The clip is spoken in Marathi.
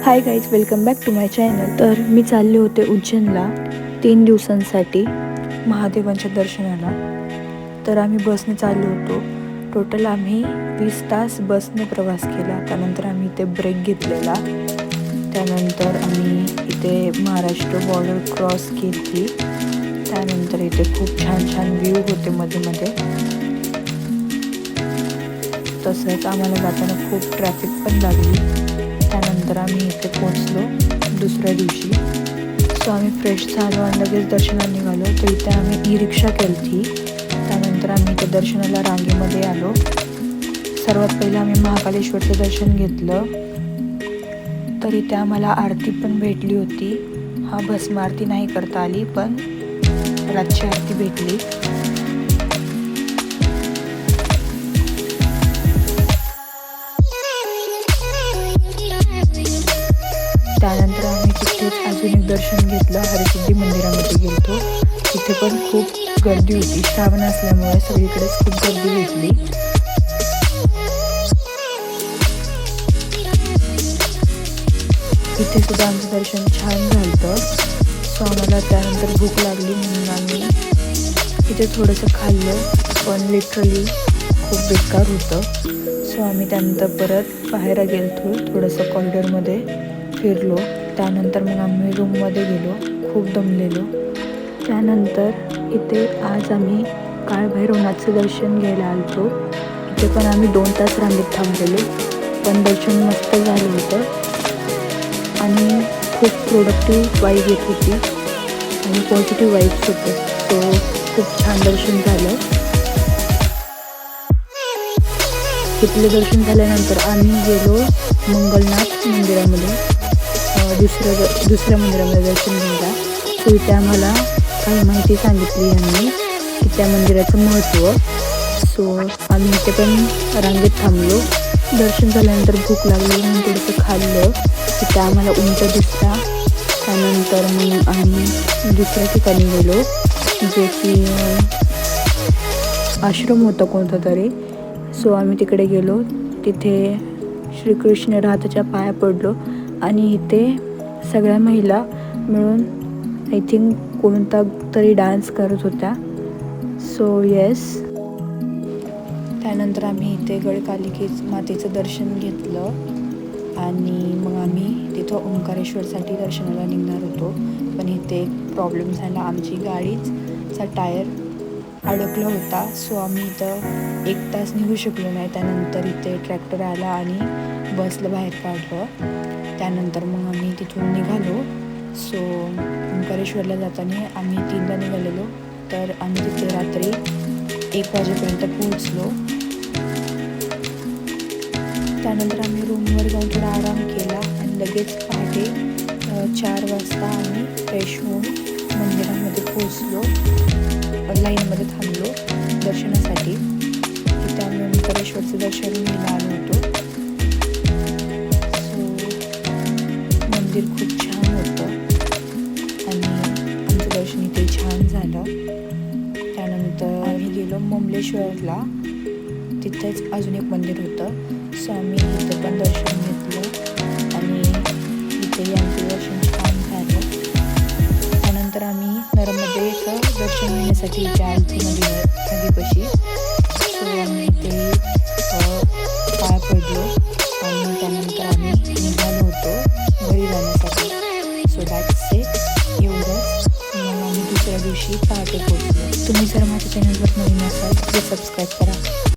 High guys, welcome back to my channel. तर मी चालले होते उज्जैनला 3 दिवसांसाठी महादेवांच्या दर्शनाला. तर आम्ही बसने चाललो होतो. टोटल आम्ही 20 तास बसने प्रवास केला. त्यानंतर आम्ही इथे ब्रेक घेतलेला. त्यानंतर आम्ही इथे महाराष्ट्र बॉर्डर क्रॉस केली. त्यानंतर इथे खूप छान छान व्ह्यू होते मध्ये मध्ये. तसंच आम्हाला जाताना खूप ट्रॅफिक पण लागली. त्यानंतर आम्ही इथे पोचलो दुसऱ्या दिवशी. सो आम्ही फ्रेश झालो आणि लगेच दर्शनाला निघालो. तर इथे आम्ही ई-रिक्षा केली. त्यानंतर आम्ही इथे दर्शनाला रांगेमध्ये आलो. सर्वात पहिलं आम्ही महाकालेश्वरचं दर्शन घेतलं. तर इथे आम्हाला आरती पण भेटली होती. भस्म आरती नाही करता आली, पण रातची आरती भेटली. त्यानंतर आम्ही तिथेच अजून एक दर्शन घेतलं. हरसिद्धी मंदिरामध्ये गेलो. तिथे पण खूप गर्दी होती. श्रावण असल्यामुळे सगळीकडेच खूप गर्दी भेटली. इथे सुद्धा आमचं दर्शन छान झालं. सो आम्हाला त्यानंतर भूक लागली म्हणून आम्ही इथे थोडंसं खाल्लं, पण लिटरली खूप बेकार होतं. सो आम्ही त्यानंतर परत बाहेर गेलो, थोडंसं कॉरिडॉरमध्ये फिरलो. त्यानंतर मग आम्ही रूममध्ये गेलो. खूप दमलेलो. त्यानंतर इथे आज आम्ही काळभैरवनाथचं दर्शन घ्यायला आलो. इथे पण आम्ही 2 तास रांगेत थांबलेलो, पण दर्शन मस्त झालं होतं आणि खूप प्रोडक्टिव्ह वाईब येत होती आणि पॉझिटिव्ह वाईब्स होते. सो खूप छान दर्शन झालं. इथले दर्शन झाल्यानंतर आम्ही गेलो मंगलनाथ मंदिरामध्ये, दुसऱ्या मंदिरामध्ये दर्शन घ्यायला. सो इथे आम्हाला काही माहिती सांगितली यांनी की त्या मंदिराचं महत्त्व. सो आम्ही इथे पण रांगेत थांबलो. दर्शन झाल्यानंतर भूक लागली म्हणून थोडंसं खाल्लं. इथे आम्हाला उंच दिसला. त्यानंतर मग आम्ही दुसऱ्या ठिकाणी गेलो, जे की आश्रम होता कोणता तरी. सो आम्ही तिकडे गेलो. तिथे श्रीकृष्ण राधाच्या पाया पडलो आणि इथे सगळ्या महिला मिळून आय थिंक कोणता तरी डान्स करत होत्या. So yes. त्यानंतर आम्ही इथे गडकालिके मातेचं दर्शन घेतलं आणि मग आम्ही तिथं ओंकारेश्वरसाठी दर्शनाला निघणार होतो. पण इथे एक प्रॉब्लेम झाला. आमची गाडीचा टायर अडकला होता. सो आम्ही इथं 1 तास निघू शकलो नाही. त्यानंतर इथे ट्रॅक्टर आला आणि बसला बाहेर काढलं. त्यानंतर मग आम्ही तिथून निघालो. सो ओंकारेश्वरला जाताना आम्ही 3ला निघालेलो. तर आम्ही तिथे रात्री 1 वाजेपर्यंत पोहोचलो. त्यानंतर आम्ही रूमवर जाऊन थोडा आराम केला आणि लगेच पहाटे 4 वाजता आम्ही फ्रेश होऊन मंदिरामध्ये पोहोचलो. लाईनमध्ये थांबलो दर्शनासाठी. तिथे आम्ही ओंकारेश्वरचं दर्शन घ्यायला आलो होतो. सो मंदिर खूप छान होतं आणि आमचं दर्शन इथे छान झालं. त्यानंतर आम्ही गेलो ममलेश्वरला. तिथेच अजून एक मंदिर होतं. सो आम्ही इथे पण दर्शन घेतलं आणि इथेही आमचं दर्शन छान झालं. त्यानंतर आम्ही नर्मदेचं दर्शन घेण्यासाठी इथे आलती नदीपाशी. सो आम्ही इथे पाया पडलो आणि त्यानंतर आम्ही निघालो होतो घरी जाण्यासाठी. So that's it. एवढंच. मग आम्ही दुसऱ्या दिवशी पहाटे पोहोचलो. तुम्ही जर माझ्या चॅनलवर नवीन असाल तर प्लीज सबस्क्राईब करा.